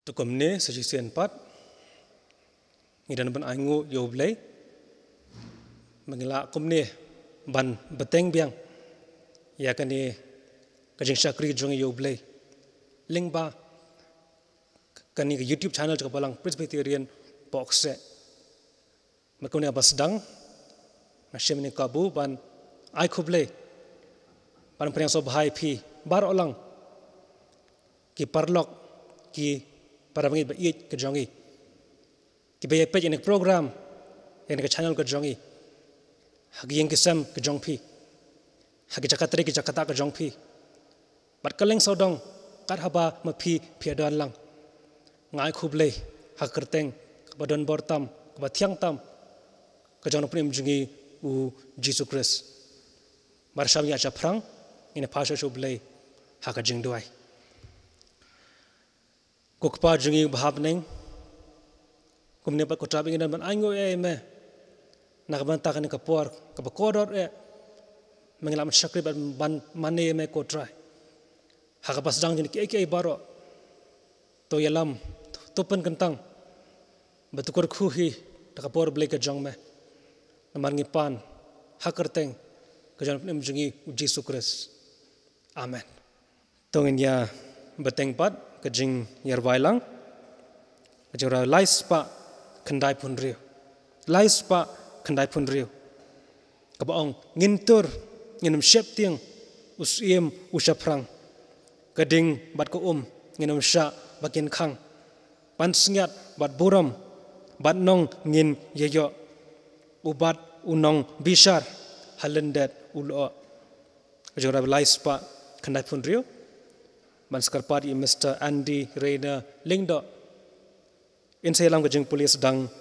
Tukumne sejisian pat ngidan ban aingu yoblay mengila kumne ban beteng biang ya kani kajing syakri jong yoblay link ba kani ke YouTube channel juga balang Presbyterian boxe makone abas sedang masih ni kabu ban ai kublay ban priang so bahai pi bar olang ki parlok ki para mengit bait ke jongi ki bay page in program yang ke channel ke jongi hagi yang kisam ke jongpi hagi jakatri ke jakata ke jongpi bat kaleng sodong kat haba mapi piadan lang ngai khuble hak kerteng badon bortam ba thiang tam ke jong prim jungi u Jesus Christ mar sham ya cha phrang ine phasha shuble hak jing duai Kukpa jungi bahap neng, kumne pat kotrabi ngidan ban aingo me, nak banta kani kapor, kapakodor mengilam syakri ban mane me kotrai, hakapas dang jini ki baro, to yalam, tupan kentang, batukur kuhi, takapor beli ke jong me, namar ngipan, hakerteng, kejan pnem jungi Jesus Christ, amen. Tongin ya beteng pat. Kajing yarwailang kajora lais pa kendai pun riu lais pa kendai pun riu kabaong ngintur nginum syep tiang usiem usaprang kading bat ko nginum sya bakin khang pan sengat bat buram bat nong ngin yeyo ubat unong bishar halendet ulo kajora lais pa kendai pun riu ban sekarpati Mr. Andy Reina Lingdo in selam kejeng polis sedang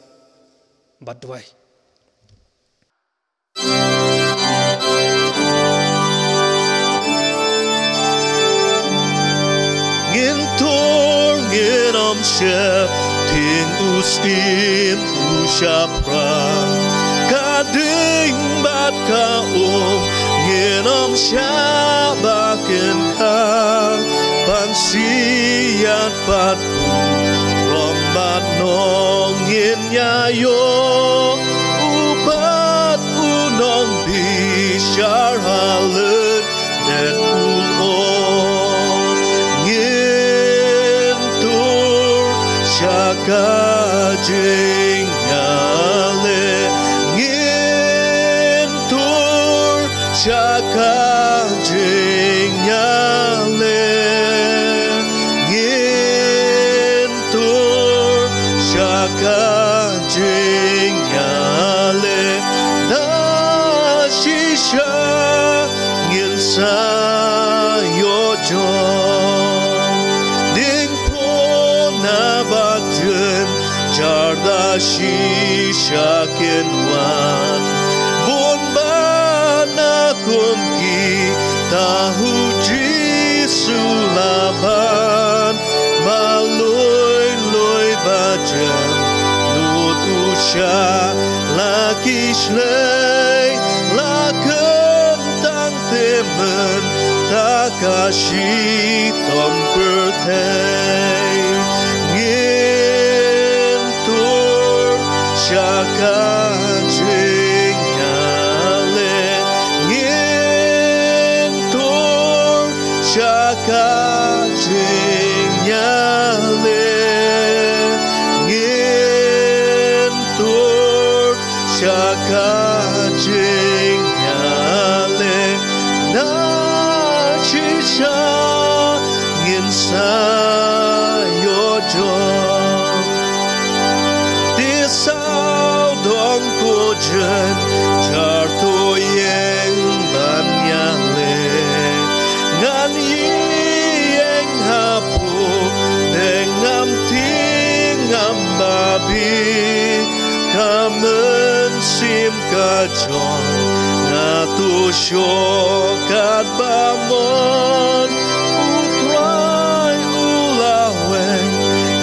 badwai ngintor nginam syep ting usim usapra kading bat kaum nginam syep bakin kang pansiat pat rombat nongin nyayo ubat unong bisyar halen dan ulon ngintur syaka jing nyale ngintur syaka jing nyale kajing nyale na shisha ngilsa yojo ding po na bajen jarda shisha kenwan bon bana kumki tahu jisulaban maloi loi bajen usha laki shlei laken tang temen takashi tom pertei ngintur syaka jing nyale ngintur syaka jing nyale syaka jing nyale na chisha nginsa yojo tisau dong kojen jarto yeng ban nyale ngan yeng hapu dengam tingam babi kamen sim kajon ngatu syokat bamon utrai ulaweng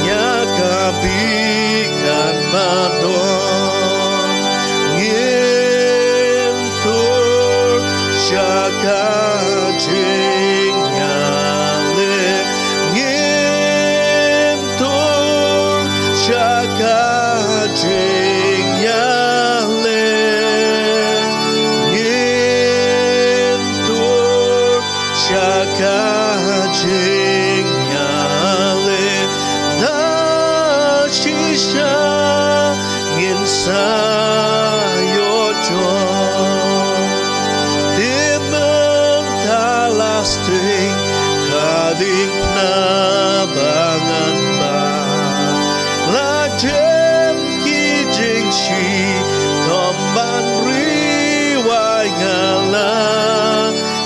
nyakabikan badon ngintur syaka jing nyale ngintur kajingnya le na shisha ngin sayo jo timeng talasting kading na bangan ba lajem kijing shi tomban riwai ngala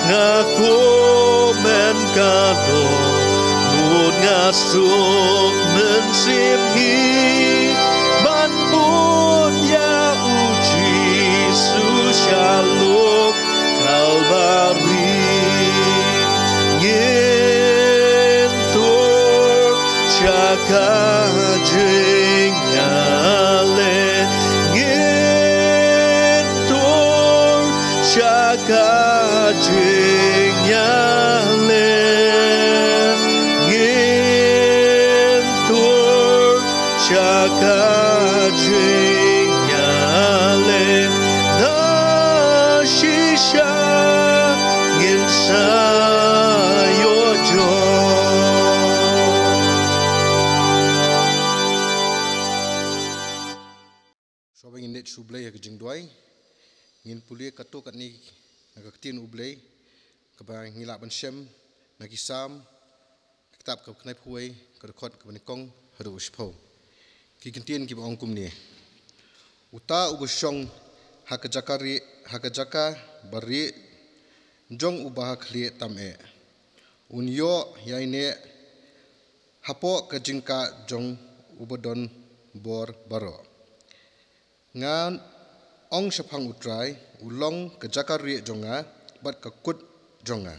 ngaku men kado nun ngasuk men simhi ban bun ya uji sushaluk kalbari ngintur chaka jingale ngintur chaka jingale ngintur chaka jingale na shisha ngin sayo jo Sobang indet sublay ke jingdwai ngin pulia kato kat ni nagaktin ublay kabang ngilaban syem nagisam kitab ka knai phuai ka record ka banikong haru uspho ki kintin ki bang kum ni uta ugusyong hakajaka bari jong ubah khli tame unyo yaine hapo ka jingka jong ubodon bor baro ngan ong shapang utrai ulong kejakari jonga bat kakut jonga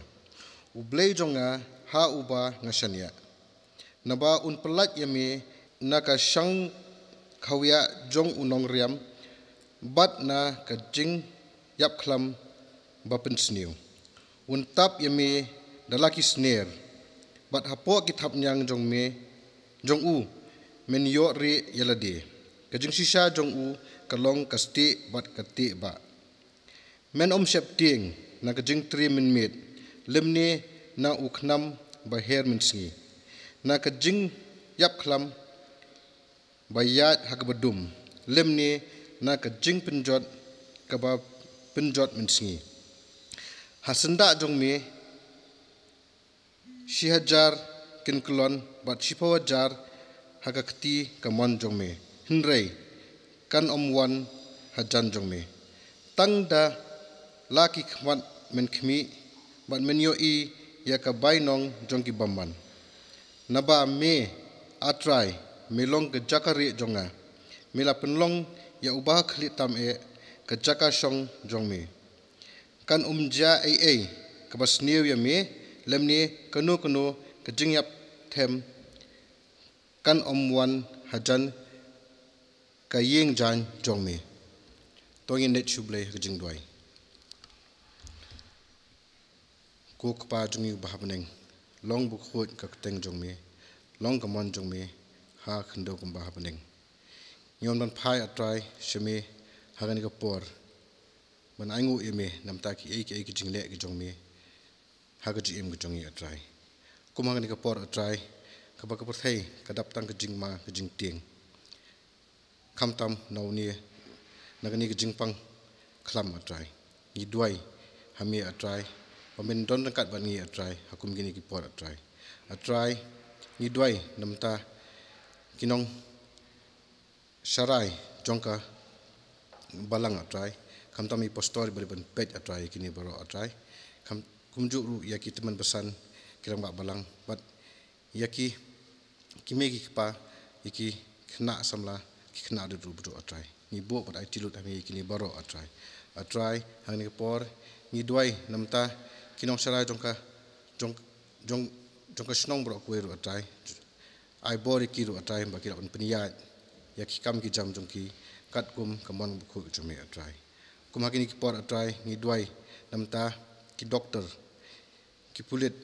ublei jonga ha uba ngasania naba un pelat yami naka shang khawya jong unong riam bat na kajing yap khlam bapen sniu un tap yami dalaki snare bat hapo kitap nyang jong me jong u men yo ri yalade kajing shisha jong u kalong kasti bat kati ba men shep ting na kajing tri min mit limni na uknam ba her min sngi na kajing yap khlam bayat hakbadum limni na kajing pinjot kaba pinjot min sngi hasenda jong me shihajar kin klon bat shipawajar hakakti kamon jong me hinrei kan omwan hajan jong me tangda laki khmat men khmi bat men yo I ya ka bainong jong ki bamban naba me atrai melong ke jakari jonga mela penlong ya ubah khli tam e ke jaka song jong me kan umja ai ka bas new ya me lemni kanu ke jingyap them kan omwan hajan kayeng jan jong me tongin net shuble jing doi ko kpa jungi bahabneng long bu khot ka teng jong me long kamon jong me ha khndo kum bahabneng nyom dan phai atrai sheme hagani ka por man aingu eme namta ki ei ki jingle ki jong me haga ji em ki jongi atrai kum hagani ka por atrai ka ba ka por thei ka dap tang ka jing ma ka jing tieng kam tam nau ni nagani ke jingpang khlam atrai ni duai hami atrai pamen don kat ban ni atrai hakum gini ki por atrai ni duai namta kinong sharai jongka balang atrai kam tam i postori bari ban pet atrai kini baro atrai kam kumju ru yaki teman besan kiram ba balang bat yaki kimegi pa yaki khna samla kena ada dulu atrai ni bo pada tilut kami kini baro atrai hang ni por ni duai namta kinong sarai jongka snong bro kueru atrai ai bori kiru atrai ba kira peniyat ya kikam ki jam jongki kat kum kamon buku jome atrai kum hakini ki por atrai ni duai namta ki doktor ki pulit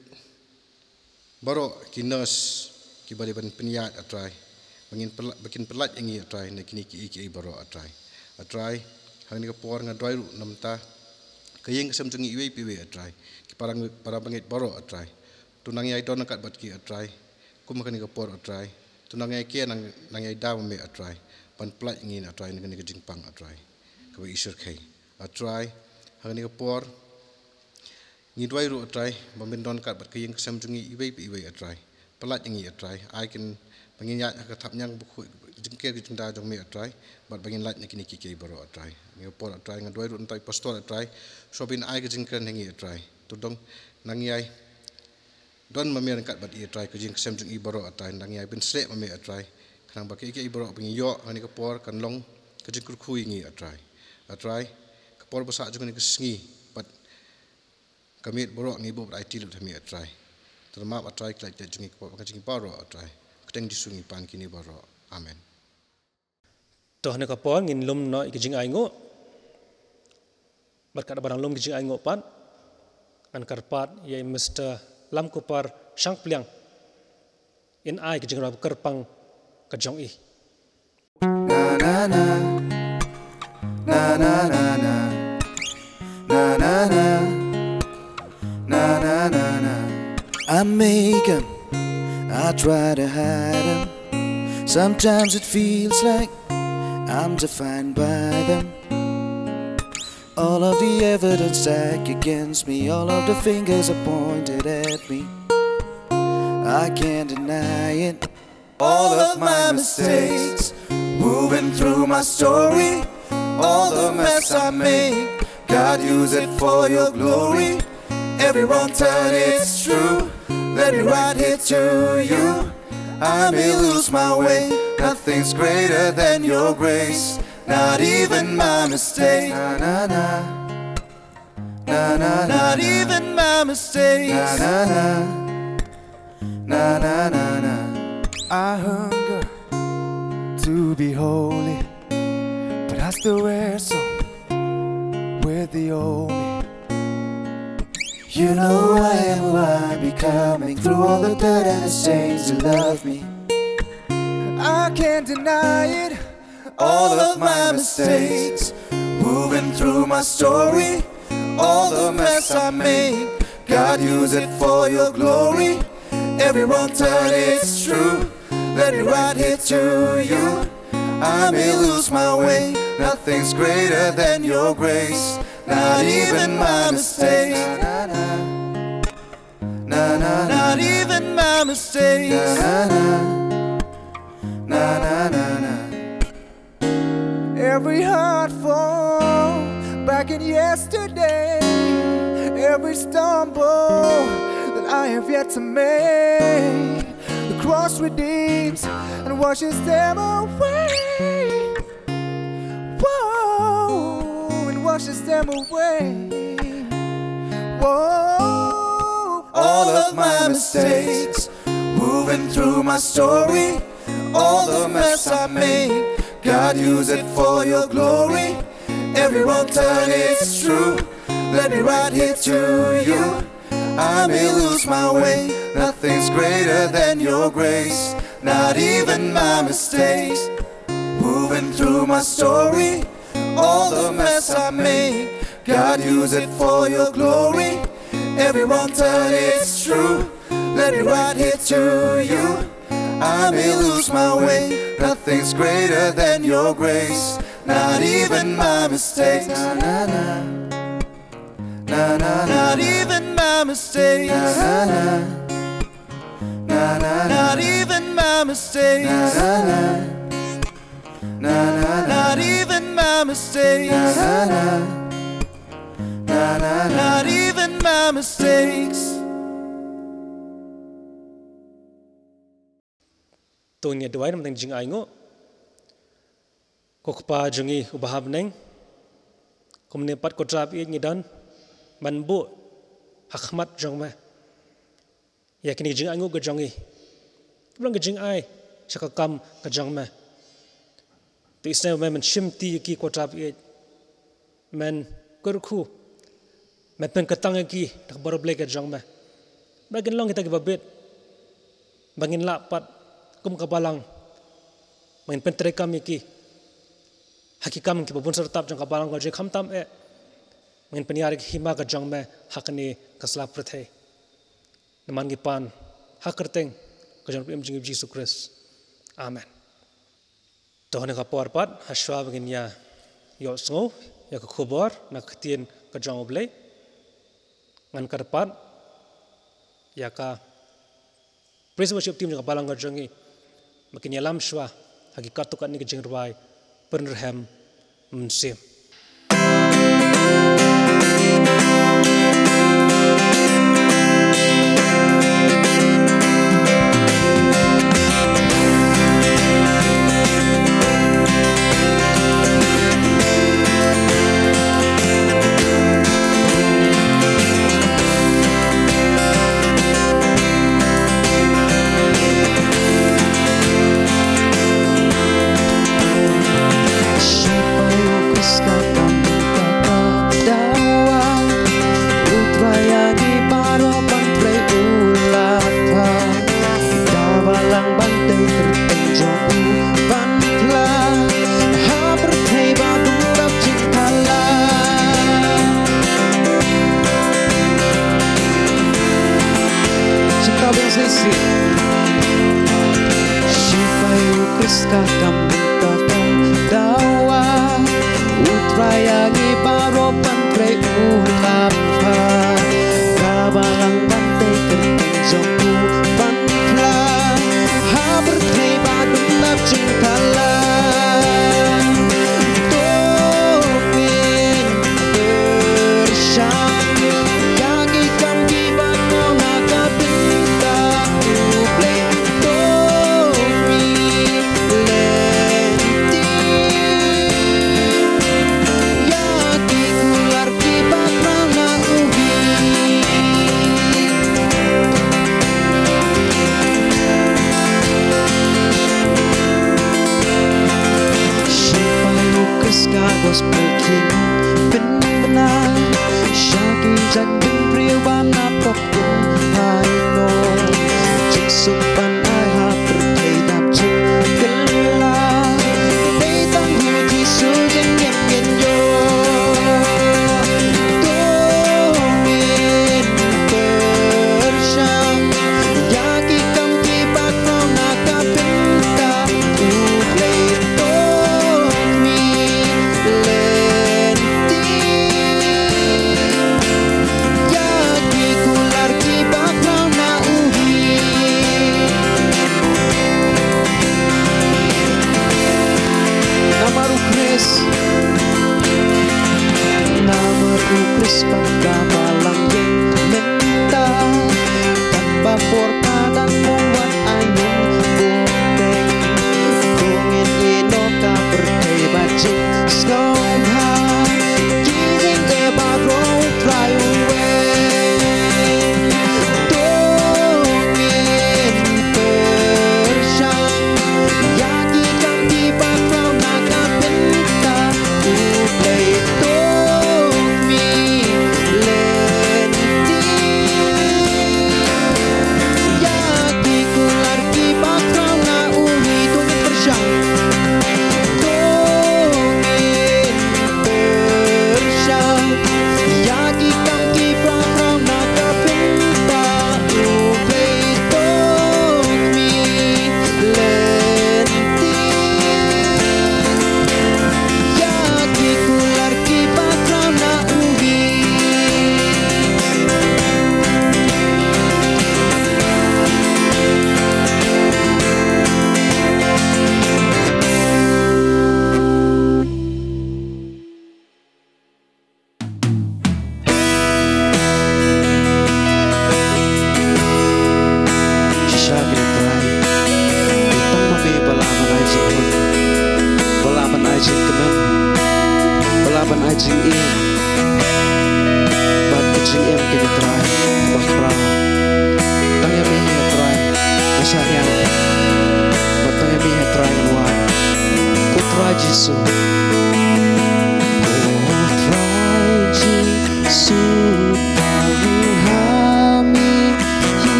baro ki nurse ki bari ban peniyat atrai bakin pelat yang ia atrai nak kini ki baro atrai hang ni kapor ngadoi ru namta kayeng kesem jungi iwe piwe atrai ki parang pangit baro atrai tunang yai don kat bat ki atrai kum kan ke por atrai tunang yai ki nang yai da me atrai pan plat ngin atrai ni ke jingpang atrai ke isur kai atrai hang ni ke por ni dwai ru atrai bamin don kat bat kayeng kesem jungi iwe piwe atrai plat ngi atrai ai kin bangin ya ka thap nyang bu jingke ki jingda jong me atrai bat bangin lat ni ki baro atrai ni por atrai ngadoi ru entai pastor atrai sobin ai ki jingkren ngi atrai tudong nang yai don mamer kat bat i atrai ki jing kesem jung i baro atrai nang yai bin sle mame atrai kanang baki ki baro bangin yo ani ka por kan long ki jing kurkhui ngi atrai ka por basa jung ni ki sngi bat kamit baro ngi bo ai tilu thami atrai terma atrai klai te jung i ka jing baro atrai keteng disungi pan kini baro amen toh ne ka por ngin lum no ki jing ai ngo bat kada barang lum ki jing ai ngo pan an karpat ye Mr. Lam Kupar Shang Pliang in ai ki jing rab kerpang ka jong i na na na na na na na na na na na na na na I make 'em, I try to hide 'em. Sometimes it feels like I'm defined by them. All of the evidence stacked against me, all of the fingers are pointed at me. I can't deny it. All of my mistakes, moving through my story, all the mess I made, God use it for your glory. Every wrong turn, it's true. Let me right here to you. I may lose my way, nothing's greater than your grace. Not even my mistakes. Na na na. Na na. Not even my mistakes. Na na na. Na na na na. I hunger to be holy, but I still wear so with the old me. You know I am who I'm becoming through all the dirt and the stains to love me. I can't deny it. All of my mistakes, moving through my story, all the mess I made, God use it for your glory. Every wrong turn, it's true. Let me right here to you. I may lose my way, nothing's greater than your grace. Not even my mistakes. Na na na. Not even my mistakes. Na na na na na. Every heart fall back in yesterday, every stumble that I have yet to make, the cross redeems and washes them away. Whoa, and washes them away. Whoa, all of my mistakes, moving through my story, all the mess I made, God use it for your glory. Every wrong turn, it's true. Let me right here to you. I may lose my way, nothing's greater than your grace. Not even my mistakes, moving through my story, all the mess I made, God use it for your glory. Every wrong turn, it's true. Let me right here to you. I may lose my way, nothing's greater than your grace. Not even my mistakes. Na na na. Na na. Not even my mistakes. Na na. Na na. Not even my mistakes. Na na. Na na. Not even my mistakes. Na na. Na na. Not even my mistakes. Tunya dua nam teng jing ai ngo kokpa jungi ubahab neng komne pat kotrap i ngidan manbu hakmat jong ma yakini jing ai ngo ga jongi blang ga jing ai shakakam ga jong ma tu isna men shimti ki kotrap i men kurku men pen katang ki tak baro blek ga jong ma bagin long kita gi babet bangin la pat kum kabalang main pentreka miki hakikam ki babun sertap jang kabalang ko je khamtam e Mungkin penyarik hima ke jong me hakani keselap perthai. Naman gipan hakerteng ke jong pem jing Yesus Kristus. Amen. Tuhan yang kapor pat haswa begin ya yo sngo ya ke khobor nak tien ke jong oblei. Ngan ke depan ya ka praise worship team juga balang ke jongi makin ya lam shwa hakikat tukan ni ke jing rai penerham mensim.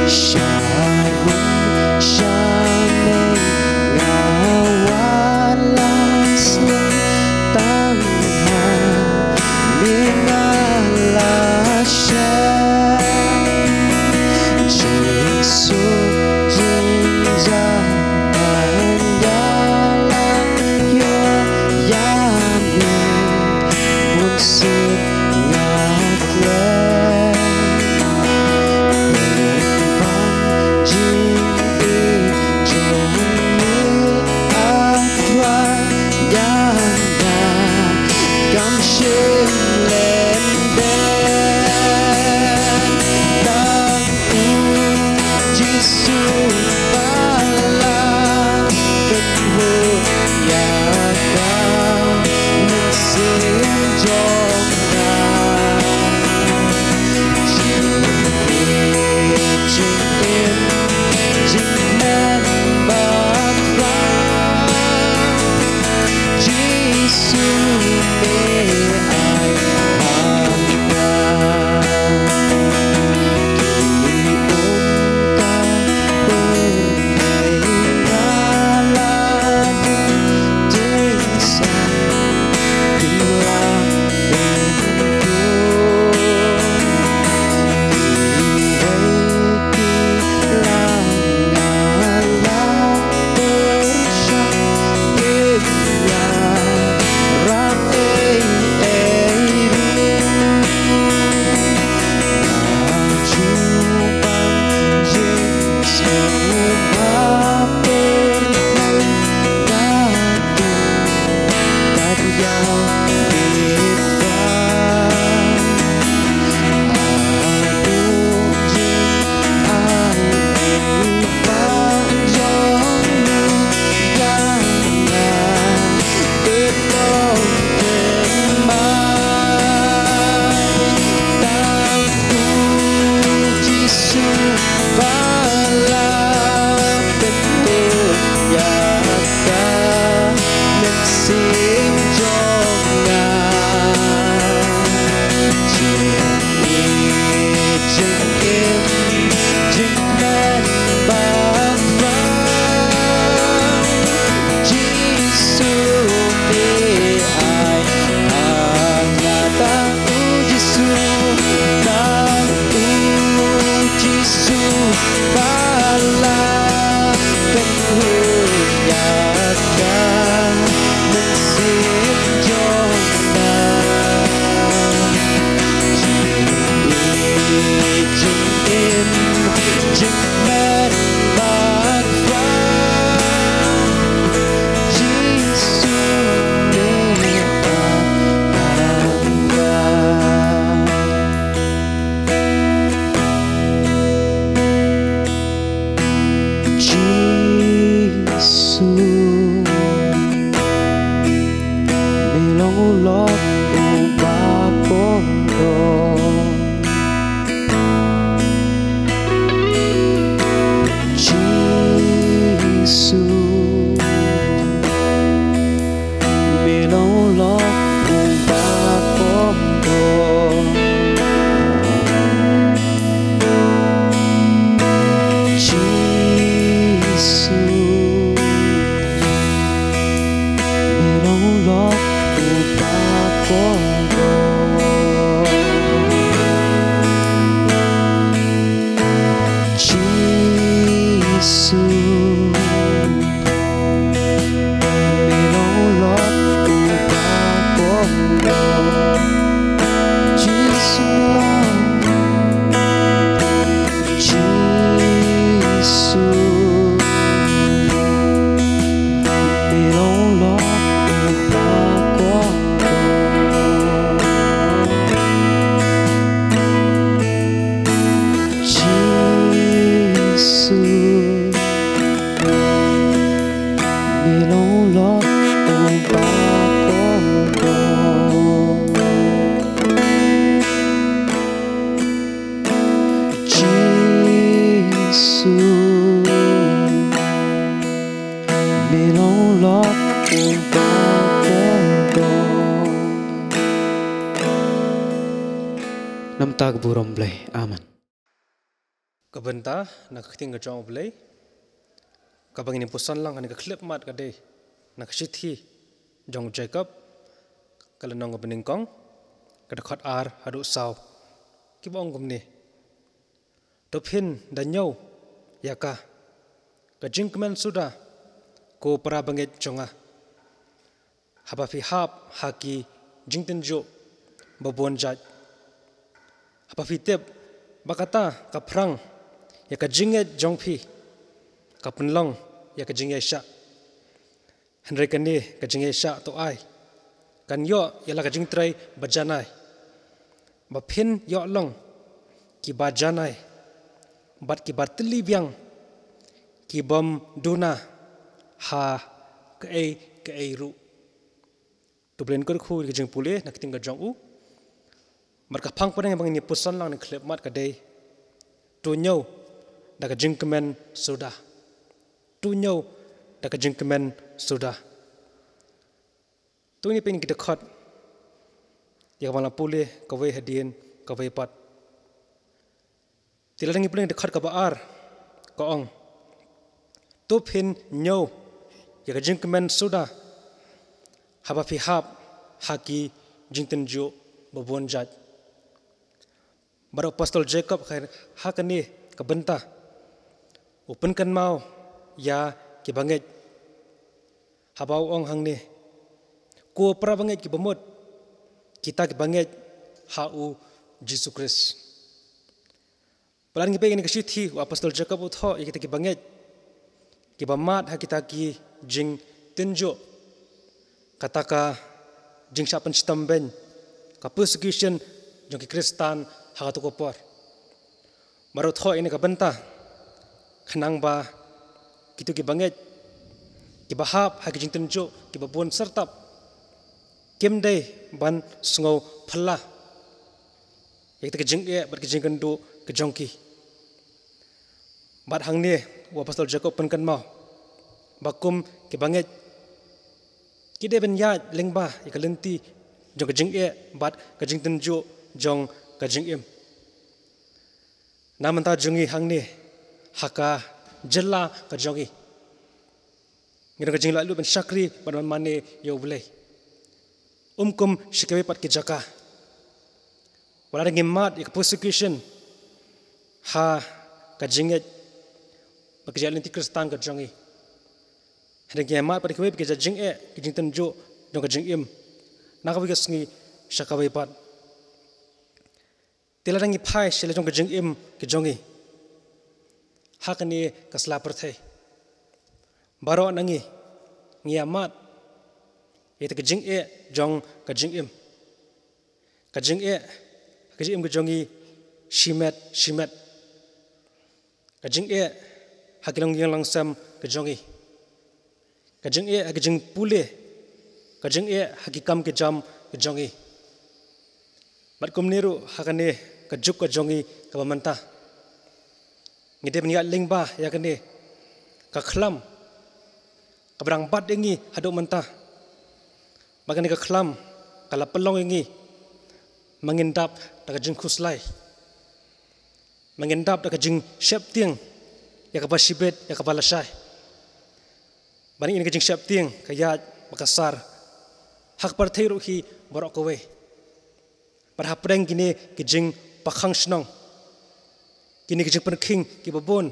Shalom, shalom. Namtag burom blay. Amen. Kabenta nakating ka jong blay. Kabang ini pusan lang kan clip mat kade nakasithi jong Jacob kalanong beningkong kada khat ar hadu saw kibong gumni tophin danyo yaka kajingkmen suda ko parabanget jonga habafi hap haki jingten jo babuan jaj. Apa fitip bakata ka perang ya ka jinget jongpi ka penlong ya ka jinget syak. Henry kani ka jinget syak to ai. Kan yo ya la ka jing trai bajanai. Ba phin yo long ki bajanai. Bat ki barteli biang ki bom duna ha ke ai ru. Tu blen kor khu ki jing pule nak ting ka jong u. Marka phang padang bang ni pusan lang ni klep mat ka dei. Tu nyau da ka jing kemen sudah. Tu nyau da ka jing kemen sudah. Tu ni pen kita khat. Ya wala pule ka we hadien ka we pat. Tila dangi pule dekat ka baar ka ong. Tu pin nyau ya ka jing kemen sudah. Haba pihap haki jingten jo babuan jaj. Baru Apostol Jacob hakani kebentah. Upenkan mau ya ki banget. Habau ong hang ni. Ku pra banget ki bemut. Kita ki banget hau Jesus Christ. Pelan ki pengen ki syuti Apostol Jacob utho kita ki banget. Ki bamat ha kita ki jing tenjo. Kataka jing syapan sitamben ka persecution jong ki Kristan ha to kopor. Baru tho ini ka benta khanang ba kitu ki banget ki bahap ha ki jing tenjo ki babon sertap kim dei ban sngau phalla ek ta ki jing e bar ki jing kandu ki jongki bat hang ni wa Apostol Jacob pen kan mau bakum ki banget kide ben ya lengba ka lenti jong ka jing e bat ka jing tenjo jong ka jing im namanta jungi hang ni haka jella ka jongi ngira ka jing lalu ben syakri ban mane yo boleh kum shikawe pat ki jaka wala ngi mat ik persecution ha ka jinget bakja lenti Kristan ka jongi Hengi mat pada kue pergi jing ki jing tenjo jong ka jing im nak pergi sengi syakawe pat tila dangi phai sele jong ka jing im ki jongi hakani kasla perthai baro nangi ngiamat ite ka jing jong ka jing im ka jing ka jongi shimet ka jing hakilong yang langsam ka jongi kajeng kajeng pule kajeng hakikam ke jam ke jongi mat kumniru hakane kajuk ka jongi ka bamanta ngide benya lingba ya kane ka khlam ka brang bat ingi hado manta bagane ka khlam kala pelong ingi mangindap ta kajeng khuslai mangindap ta kajeng syaptiang ya ka basibet ya ka balasai bani ini kajing siap tiang kaya makasar hak partai ruhi borok kowe perhapreng kini kajing pakhang senong kini kajing penking ki babon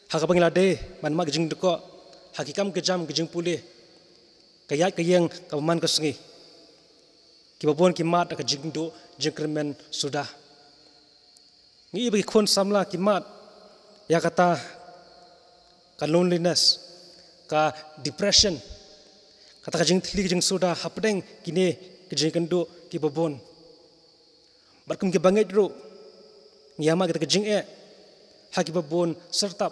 hak pangilade man mak kajing deko hakikam kejam kajing pulih kaya kayang kaman kesengi ki babon ki mat kajing do jengkremen sudah ngi bagi kon samla ki mat ya kata ka loneliness ka depression kata kajing thili kajing sudah hapdeng kini kajing kendo ki babon barkum ki banget ro ngiyama kita kajing haki babon sertap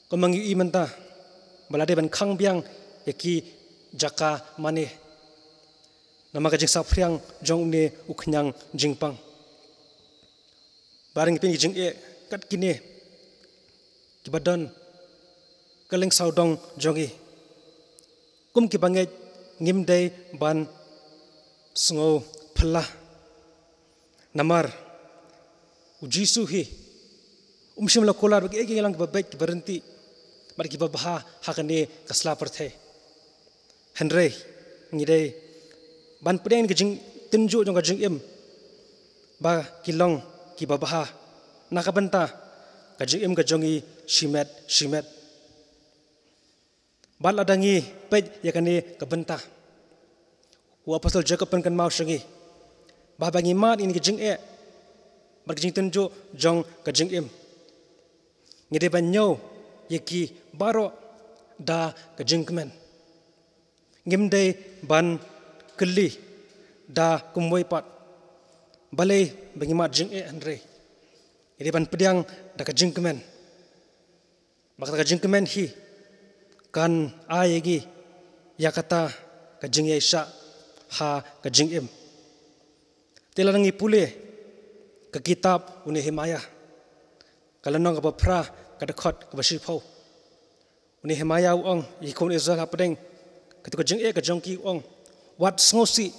komangi imanta balade ban khang biang yaki jaka mane nama kajing sapriang jong ne ukhnyang jingpang bareng pin kajing kat kini ki badon kaleng saudong jongi kum ki banget ngimdei ban sngo phla namar ujisu hi umshim la kolar bagi egi lang babek berhenti bar ki babha hakane kasla perthe henre ngidei ban pdeng gijing tinju jong gajing im ba kilong ki babha nakabanta gajing im gajongi shimet bal adangi pej yakane kabenta apostol Jacob pen kan mau shangi ba bangi mat ini ke jing bar jing tunju jong ke jing im ngide ban nyo yeki baro da ke jing kemen ngimde ban keli da kumwoi pat balai bangi mat jing andre ngide ban pediang da ke jing kemen maka ke jing kemen hi kan ayegi yakata ke jing yesha ha ke jing im tilarangi pule ke kitab uni himaya kalanong ke bapra ke dekot ke basipau uni himaya uang yikon Israel hapedeng ketika jing ke jongki uang wat ngosi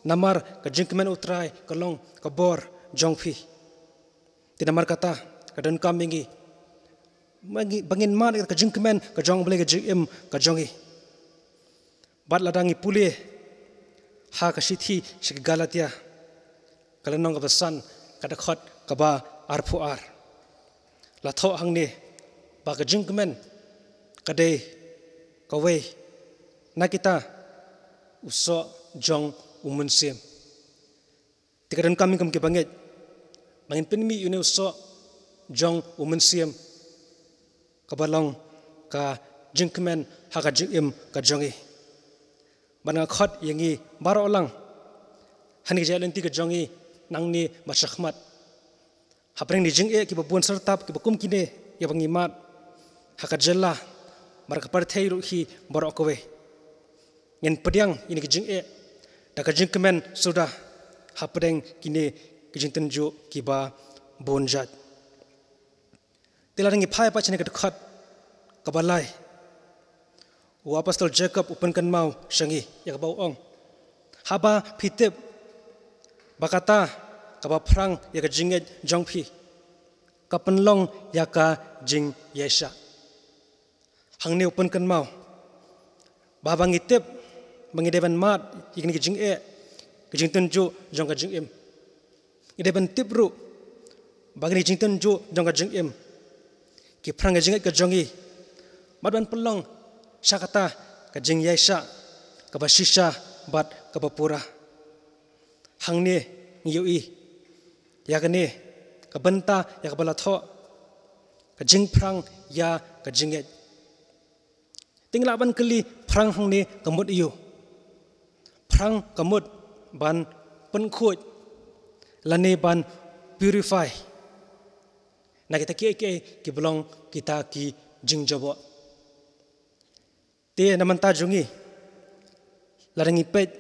namar ke jing kemen utrai kalong ke bor jongpi tinamar kata kadan kambingi bangin mat ke jing kemen ke jong bele ke jing im ke jongi bat ladangi pule ha ka sithi sik Galatia kalanong ka basan kada khot ka ba arpu ar la tho hang ni ba ka jing kemen kade ka we na kita uso jong umun sim tikadan kami ke banget bangin penmi une uso jong umun sim ka balong ka jing kemen ha ka jing im ka jongi Bana khot yangi baro lang hani jalan tiga jongi nang ni masyakmat hapreng ni jing ki babun sertap ki bakum kine ya bangi mat hakat jella marka parthai ru hi baro kowe yen pediang ini ki jing da ka jing kemen sudah hapreng kine ki jing tenju ki ba bonjat tilarangi phai pa chine ka khot kabalai apostol Jacob upan kan mau shangi ya bau ong haba pitip bakata kaba prang ya ka jinget jongpi kapenlong ya ka jing yesha hangni upan kan mau babang itip mangideban mat ikni jing ke jing tunju jong ka jing im ideban tipru bagni jing tunju jong ka jing im ki prang jinget ka jongi madban pelong syakata ka jing yesha ka basisha bat ka bapura hangni ngiyui yakani ka benta ya ka balatho ka jing prang ya ka jinget tinglaban keli prang hangni kamut iyo prang kamut ban penkhut lani ban purify na kita ki belong kita ki jing jabo te naman tajungi larangi pet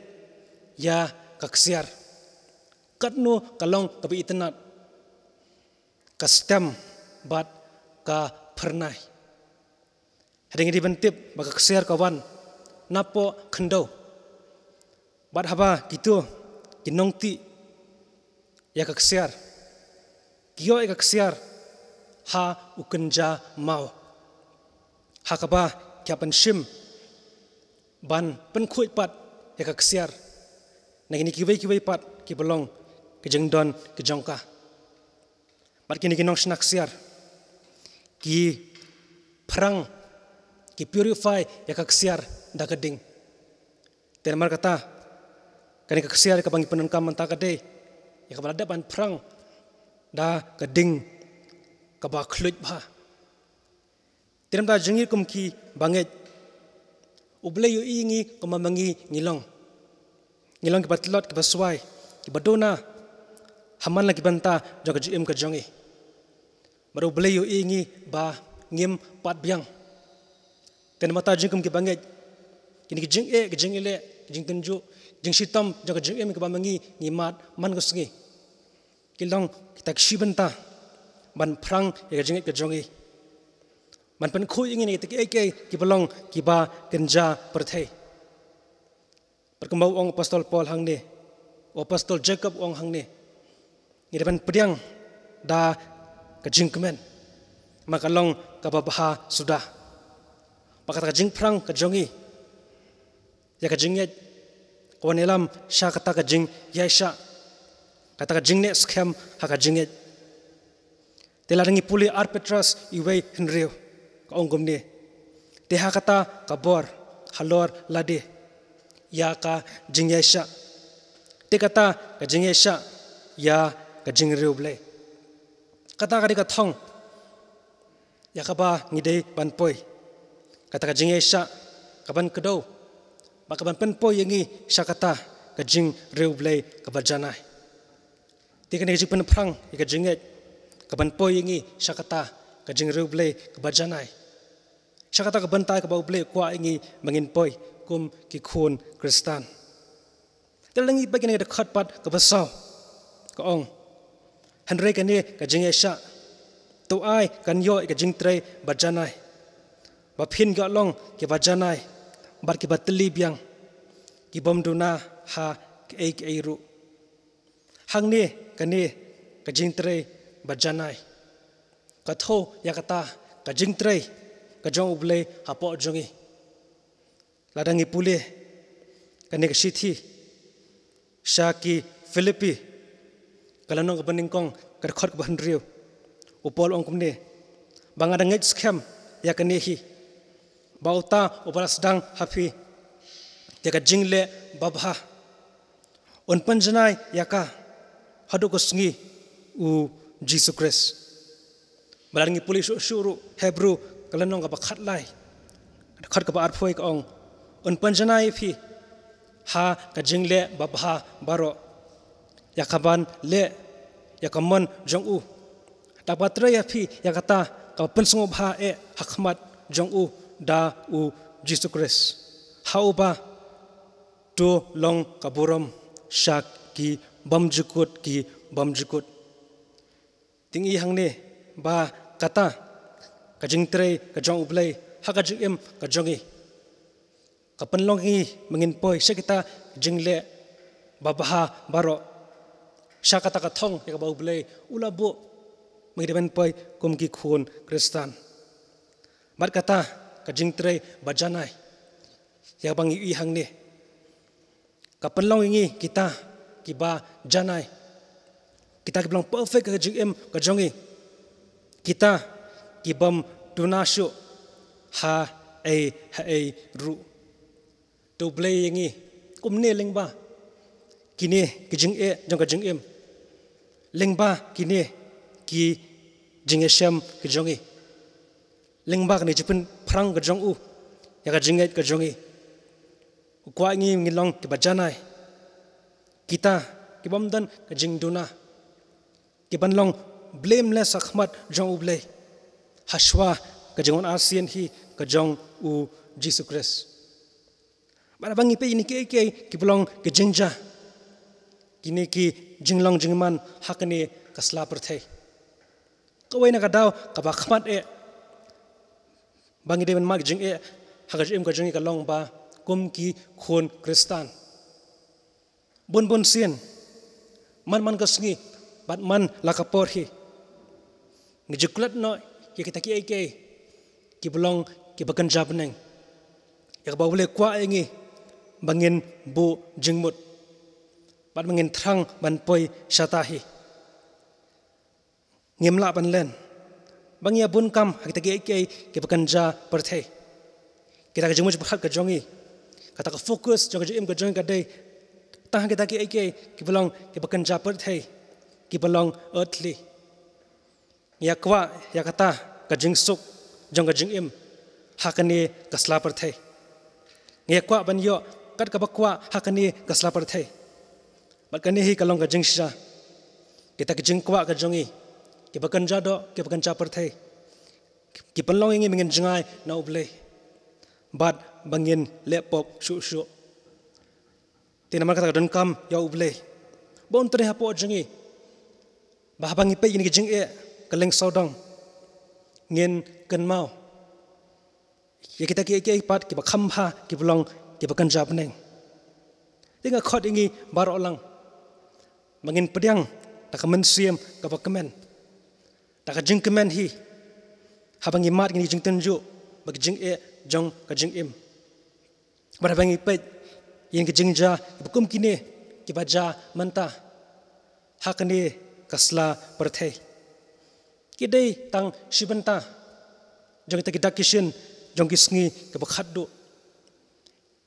ya kaksiar katno kalong kabi itenat kastem bat ka pernai haringi dibentip baka kaksiar kawan napo kendo bat haba gitu kinongti ya kaksiar kiyo ya kaksiar ha ukenja mau hakaba kiapan shim ban penkuit pat ya kaksiar nagini kiwai pat ki belong ke jengdon ke jongka bat kini kinong snaksiar ki perang ki purify ya kaksiar da keding dan mar kata kani kaksiar ka bangi penenkam menta kade ya kabalada ban perang da keding ka ba khluj ba tiram da jengir kum ki banget uble yu ingi kemamangi ngilong ki batlot ki baswai ki badona haman lagi banta jaga jim ka jongi baru uble yu ingi ba ngim pat biang ten mata jingkum ki banget kini ki jing ile jing tenju jing sitam jaga jim ki bamangi ngimat man kusngi kilong kita kshi banta ban prang ya jing ka jongi man pen khu ingin ni ki belong ki ba genja perthai perkembau ong apostol Paul hang ni apostol Jacob ong hang ni ni depan pediang da ka jing kemen maka long ka babaha sudah maka ka jing prang ka jongi ya ka jinget kawanelam sha kata ka jing yaisha kata ka jingne scam ha ka jinget telarangi puli arpetras iwei henrio ka onggom ni deha kata kabor halor lade ya ka jing yesha te kata ka jing yesha ya ka jing reuble kata ka ka thong ya ka ba ngidei ban poi kata ka jing yesha ka ban kedo ba ka ban pen poi yangi syakata ka jing reuble ka bajanai te ka jing pen prang ka jing ka ban poi yangi syakata ka jing reuble ka bajanai syakata ka bantai ka bauble kwa yangi mangin poi kum ki khun Kristan telangi bagi ni dekat pat ke besau ke ong Henry kan ni ke jing yesha tu ai kan yo ke jing tre bajanai ba phin ga long ke bajanai bar ki batli biang ki bom duna ha ke ei ru hang ni kan ni ke jing tre bajanai ka tho ya kata ke jing tre ka jong uble ha po jongi ladangi pulih kan ni ke sithi Syaki Filipi kalanong kabaningkong kerkhot kaban riu upol ong kumne banga dangit scam ya kanehi bauta upala sedang hafi ya ka jingle babha on panjanai ya ka hadu ko sngi u Jesus Christ balangi pulis syuru Hebrew kalanong ka bakhat lai khat ka ba arphoi ka ong on panjanai fi ha ka jingle babha baro yakaban le yakamon jong u tapatra ya phi yakata ka pensung bha e hakmat jong u da u Jesus Christ hauba to long kaburam shak ki bamjukut ting i hang ne ba kata ka jingtre ka jong ublei ha ka jim ka jongi kapan longi mengin poi sekita jingle babaha baro syakata ka thong ya bau blei ulabu mengidemen poi kum ki khun Kristan mat kata ka jingtre bajanai ya bang i hang ni kapan longi kita kiba janai kita ki bilang perfect ka jing ka jongi kita kibam tunasyu ha ei ru tu blei yangi kumne lengba kini kijing e jong ka jing em lengba kini ki jing sham ki jongi lengba ni jipen prang ka jong u ya ka jing ka jongi kwa ngi ngilong ki bajanai kita ki bomdan ka jing duna ki banlong blameless akhmat jong u blei hashwa ka jongon ASEAN hi ka jong u Jesus Christ mana bangi pe ini ki belong ke jingja kini ki jinglong jingman hakni kasla perthai kawai na kadaw kabakhmat e bangi demen mag jing e hagajim ka jingi kalong ba kum ki khun Kristan bun sien man ka sngi bat man lakapor hi ngijuklat no kita ki belong ki bakan jabneng ya ba boleh kwa engi bangin bu jingmut bat bangin thrang ban poi syatahi ngimla ban len bangia bun kam kita ki bakanja perthai kita ka jingmut bakhat ka jongi kata ka fokus jong jim ka jongi ka dei tah kita ki belong ki bakanja perthai ki belong earthly ya kwa ya kata ka jingsuk jong ka jingim hakani kasla perthai nge kwa ban yo kat ka bakwa hakani kasla perthai bakani hi kalong ka jingsha kita ka jingkwa ka jongi ki bakan jado ki bakan cha perthai ki panlong ngi mingin jingai na uble bat bangin lepop shu tinamar kata don kam ya uble bon tre hapo jongi bahabangi pe ini jing e kaleng saudang ngin kan mau ya kita ki pat ki bakham ha ki belong ki bakan jab neng tinga khot ingi bar olang mangin pediang ta kamen siem ka bakamen ta ka jing kemen hi habangi mat ngini jing tenju bag jing e jong ka jing im barabangi pe yin ki jing ja bukum kine ki baja manta hakani kasla perthai kidei tang shibanta jong ta kidakishin jong kisngi ke bakhaddu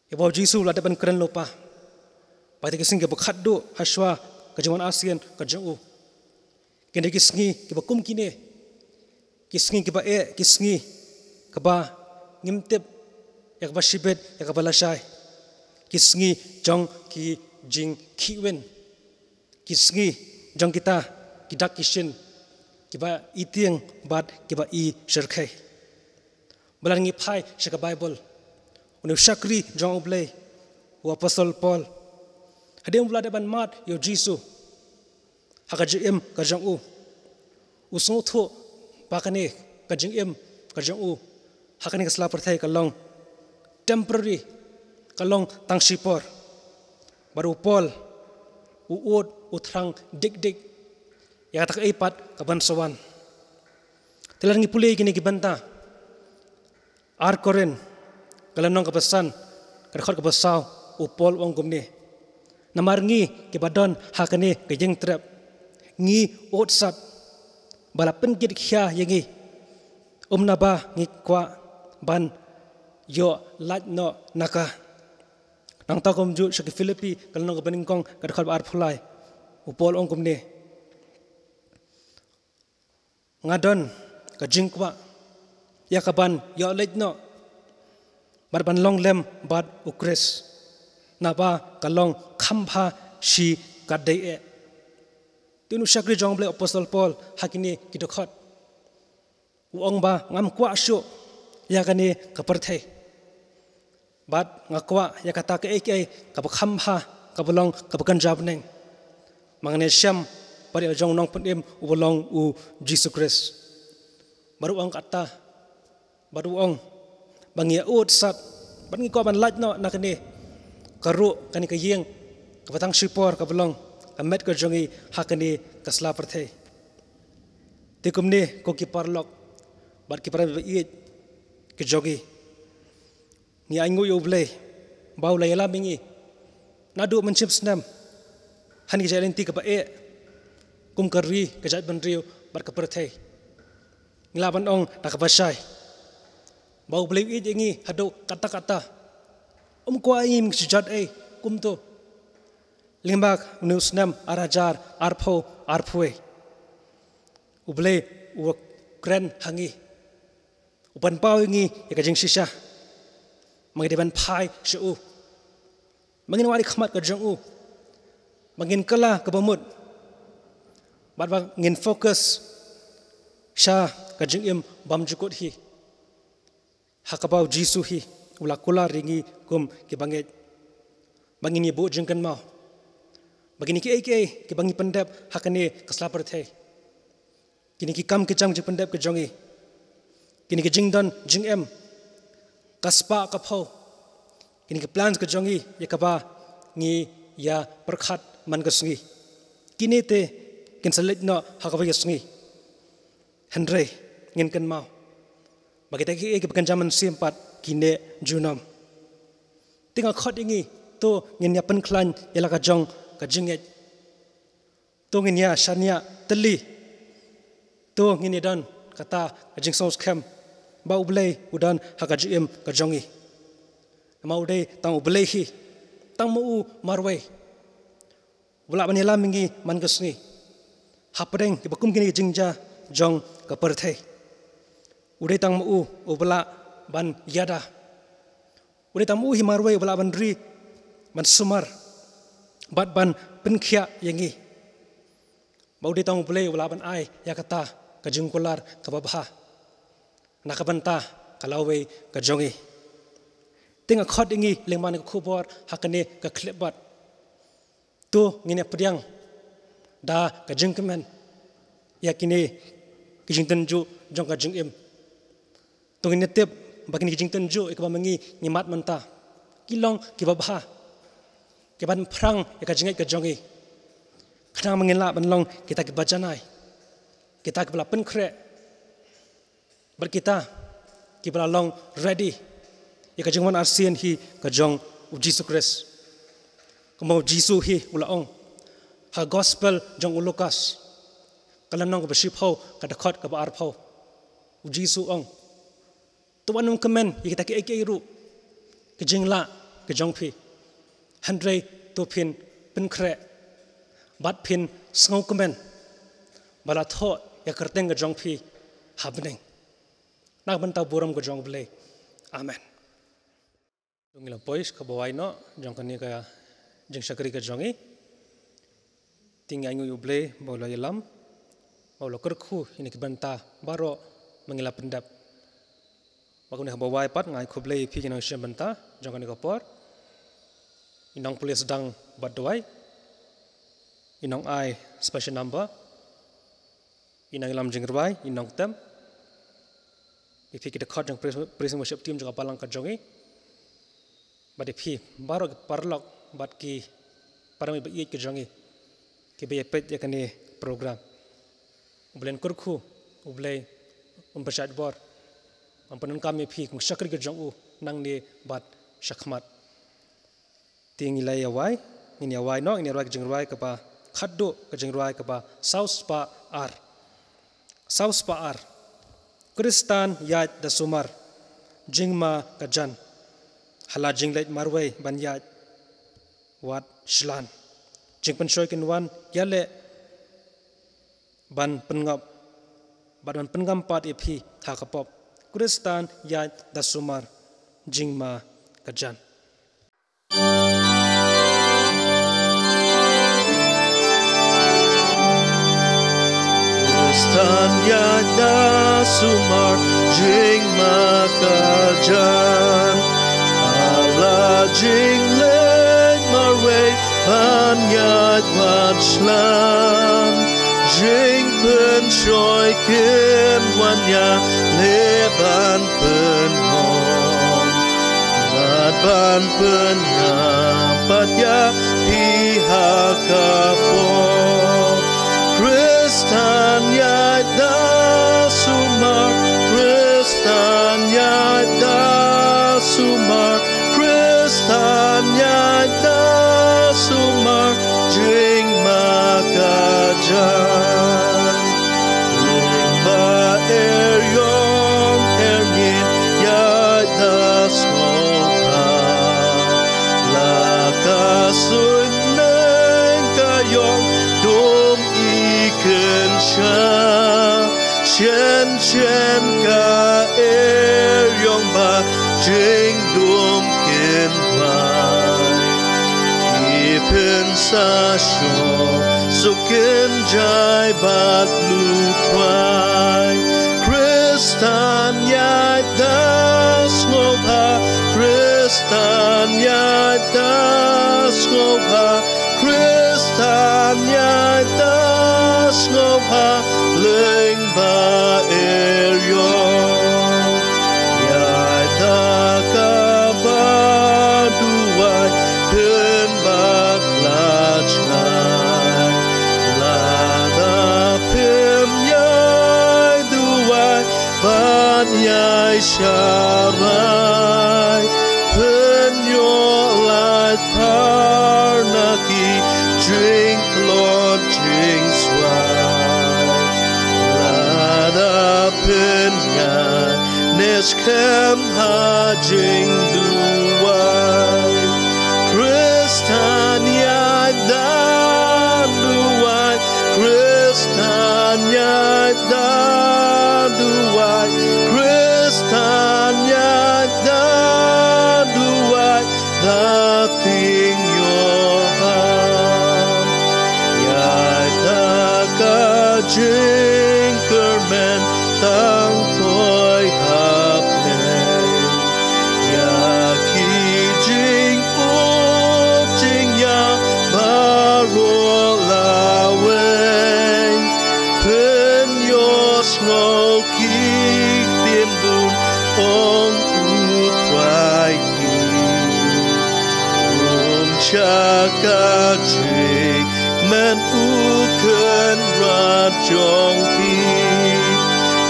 Ya bawa Jisu lah depan keren lupa. Pati kising ke bekat do haswa kejaman ASEAN kejau. Kini kisngi ke bakum kini. Kisngi ke ba kisngi ke ba ngimtip ya ke ba shibet ya ke ba lasai. Kisngi jong ki jing kiwen. Kisngi jong kita kidak kishin kiba itiang bad kiba I syarkai. Belangi pai syaka Bible. Unu syakri jong ublay wa Apostle Paul. Hadim bula depan mat yo Jisu. Hakajim kajang u. Usung thu pakane kajing kajang u. Hakane kasla perthai kalong temporary kalong tang sipor. Baru Paul uud utrang dik ya tak ipat kabansawan. Telangi pulih gini gibanta. Ar koren kalanong kabasan kadakot kabasaw upol wang gumni. Namar ngi kibadon hakane kajing trap ngi otsat balapen gid khya yangi naba ngi kwa ban yo latno naka nang takom ju shaki Filipi kalanong kabaningkong kadakot ar phulai upol wang gumni ngadon kajing kwa ya kaban yo latno barban long lem bad ukres naba kalong khampa shi kadai tinu syakri jong ble Apostle Paul hakini kidokhat uong ba ngam kwa syo ya kani kaperthai bad ngakwa ya kata ke kabakhamha kabalong kabakan jabneng mangane syam pari jong nong penim ubolong u Jesus Christ baru ong kata baru ong bangia ut sat bangi ko ban lajno nakani karu kani kayeng kabatang sipor kabalong kamet ko jongi hakani kasla perthai tikumni ko ki parlok bar ki para iit ke jogi ni aingu yo blay bau la yala mingi nadu menchip snam han ki jalenti ka bae kum karri ke jat ban riu bar ka perthai nglaban ong nakabasai bau blay iit ingi hado kata-kata ko aim sejat kumto limbak nusnam arajar arpho arpwe uble u kren hangi upan pau ingi yakajing sisa mangideban pai shu mangin wari khmat ka jong u mangin kala ka bamut badba ngin focus sha ka jing im bam jukot hi hakabau Jisu hi ula kula ringi kum ki banget bangini bo jengkan mau bagini ki bangi pendap hakane kasla perthai kini ki kam ke jang je pendap ke jongi kini ki jingdon jingem kaspa kaphau kini ki plans ke jongi ya kaba ngi ya perkhat man kasngi kini te kin salit no hakaba yasngi hendrei ngin kan mau bagi taki ki bakan zaman simpat kine junam tinga khot ingi to ngin ya pen khlan yala ka jong ka jinget to ngin ya shania tali to ngin dan kata ka jing sos kem ba ublei udan hakajim ka jongi mau dei tang ublei hi tang mu marwe bula banila mingi man kasni hapdeng ki bakum kini jingja jong ka perthai udai tang mu ubla ban yada udai tamu hi marwe ubla ban ri ban sumar bat ban penkhya yangi bau udai tang ubla ubla ban ai ya kata ka jingkular ka babha nakabanta kalawe ka jongi tinga khot ingi lengman ka khubor hakane ka khlebat tu ngine pediang da ka jingkemen yakini kijingtenju jong ka jingim tungin netep bagini kijingtenju ikaba mengi ngimat menta kilong kibabha kiban prang ka jingai ka jongi khana mengela banlong kita kibajanai kita kibla penkre berkita kibla long ready ya ka jingwan ASEAN hi ka jong Jesus Christ kamo Jisu hi ulaong ha gospel jong Lukas kalanong ka bashipho ka dakot ka baarpho Jisu ong tuanum kemen kita ki ru ke jingla ke jong phi handrei tu phin pin khre bat phin sngau kemen bala tho ya kerteng ke jong phi habneng nak bantau buram ke jong ble amen tungila pois ka bawai no jong kani ka jing sakri ka jongi tinggai ngu ble bola yelam bola kerku ini ke banta baro mengila pendap bakun ka bawai pat ngai khoble phi kinang shem banta jong kani ka por inong police dang badwai inong ai special number inang lam jingrai inong tem ipi kita khot jong prison worship team jong palang ka jongi bade phi baro parlok bat ki parami ba ke jongi ke be pet ya kani program ublen kurkhu ublei umpasat bor ampanun kami phi kung sakri ke jong u nang ni bat shakmat ting ilai awai ini awai no ini rai jingrai ka pa khaddo ka jingrai ka pa south pa ar Kristan yat da sumar jingma kajan hala jinglait marway ban yat wat shlan jingpan shoy kin wan yale ban pengap ban pengam pat epi thakapop Kristan yat da sumar jingma kajan Tanya da sumar jing makajan ala jing let marway panyat watchlan jing pen shoy kin wanya leban pen hom ban pen ngapat ya pihak kapok Kristan ya da sumar Kristan ya da sumar Kristan ya da sumar jing makajan jing ba yom ergin ya da skopa la kasuy neng kayong dum ikan chen ka yong ba jing dum kin wai ipen sa shong sukin jai bat lu twai Kristan ya da skopa Kristan ya da skopa Kristan ya da skopa ling ba yong ya da ka ba duai pen bak lachai la da pem yai duai ban yai sharai pen yo lat parnaki drink Lord drink swai la da pen yai nes kem ha jing duai Kristan ya da duai Kristan ya da duai Kristan ya da duai da ting yo ham ya da ka jing kermen tang poi hap ya ki jing up jing ya baro la wen pen yo snow ki tim bun ong u trai ki chaka jing men u ken ra jong pi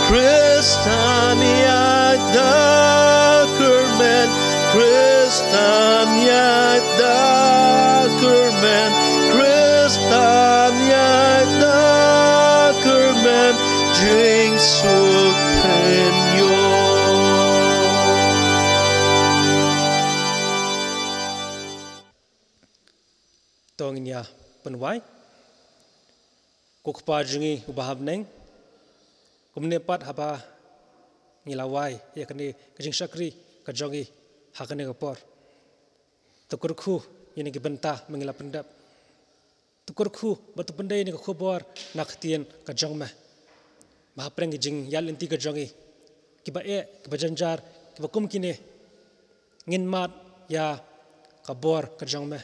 Kristan ya da kermen Kristan ya da kermen Kristan ya da kermen jing suk pen yo ya penwai kukpa jengi ubahab neng kumne pat haba ngilawai ya kene kajing syakri kajongi hakane kapor tukurku ini kibenta mengila pendap tukurku batu pendai ini kukubor nak tien kajong mah mahapreng jing yal inti kajongi kiba kiba janjar kiba kum kine ngin mat ya kabor kajong mah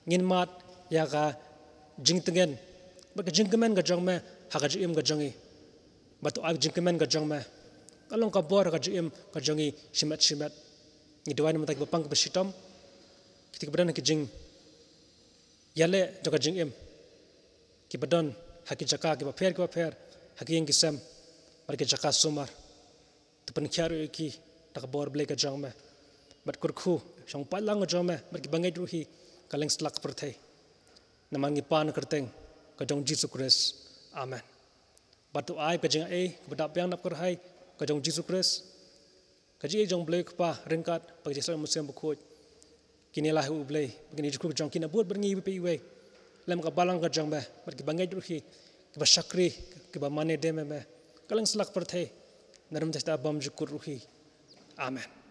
ngin mat ya ka jing tengen baka jing kemen kajong mah hakajim kajongi batu ab jing kemen kajong mah kalong kabor kajim kajongi shimat ngidwan matak bapang kebesitom kita keberan kijing yale joka jing im kibadon haki jaka kiba per haki yang kisam marke jaka sumar tupan kharu ki takbor blek kajong mah bat kurku shong palang kajong mah marke bangai ruhi kaleng slak perthai namangi pan kerteng kajong Jesus Christ amen batu ai kajing kepada yang nap kerhai kajong Jesus Christ kaji jong blek pa ringkat pagi sel musim bukhoj kini lah ublay begini jukuk jong kina buat berngi biwe lem ka balang ka jong ba marke bangai ruhi kiba syakri kiba mane deme kaleng slak perthai narum testa bam jukur ruhi amen